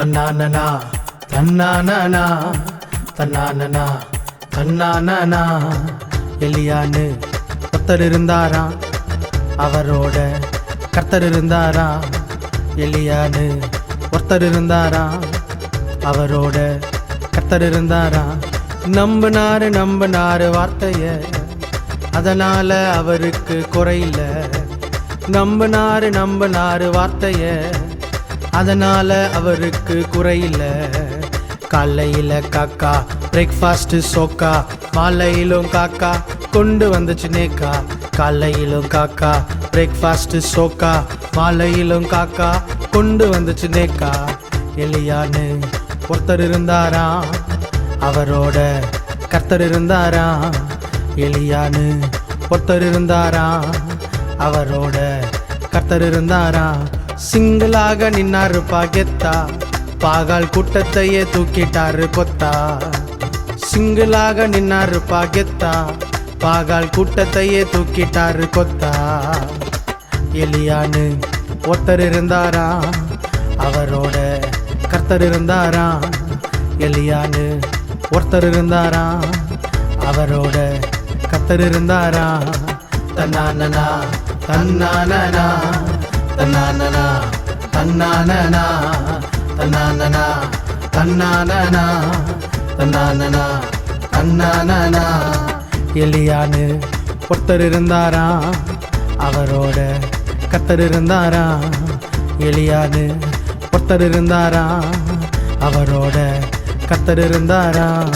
தன்னானனா தன்னானனா தன்னானனா தன்னானனா. எலியான்னு ஒருத்தர் இருந்தாராம், அவரோட கர்த்தர் இருந்தாராம். எலியான்னு ஒருத்தர் இருந்தாராம், அவரோட கர்த்தர் இருந்தாராம். நம்பினாரு வார்த்தைய, அதனால அவருக்கு குறையில. நம்பினாரு வார்த்தைய, அதனால அவருக்கு குறையில. காலையில காக்கா பிரேக்ஃபாஸ்ட் சோக்கா, மாலையிலும் காக்கா கொண்டு வந்துச்சு நேக்கா. காலையிலும் காக்கா பிரேக்ஃபாஸ்ட் சோக்கா, மாலையிலும் காக்கா கொண்டு வந்துச்சு நேக்கா. எலியான்னு ஒருத்தர் இருந்தாராம், அவரோட கர்த்தர் இருந்தாராம். எலியான்னு ஒருத்தர் இருந்தாராம், அவரோட கர்த்தர் இருந்தாராம். சிங்கிளாக நின்னாருப்பா கெத்தா, பாகால் கூட்டத்தையே தூக்கிட்டாரு கொத்தா. சிங்கிளாக நின்னாருப்பா கெத்தா, பாகால் கூட்டத்தையே தூக்கிட்டாரு கொத்தா. எலியான்னு ஒருத்தர் இருந்தாராம், அவரோட கர்த்தர் இருந்தாராம். எலியான்னு ஒருத்தர் இருந்தாராம், அவரோட கர்த்தர் இருந்தாராம். தன்னானனா தன்னானனா தன்னானனா தன்னானனா தன்னானனா தன்னானனா தன்னானனா தன்னானனா. எலியான்னு ஒருத்தர் இருந்தாராம், அவரோட கர்த்தர் இருந்தாராம். எலியான்னு ஒருத்தர் இருந்தாராம், அவரோட கர்த்தர் இருந்தாராம்.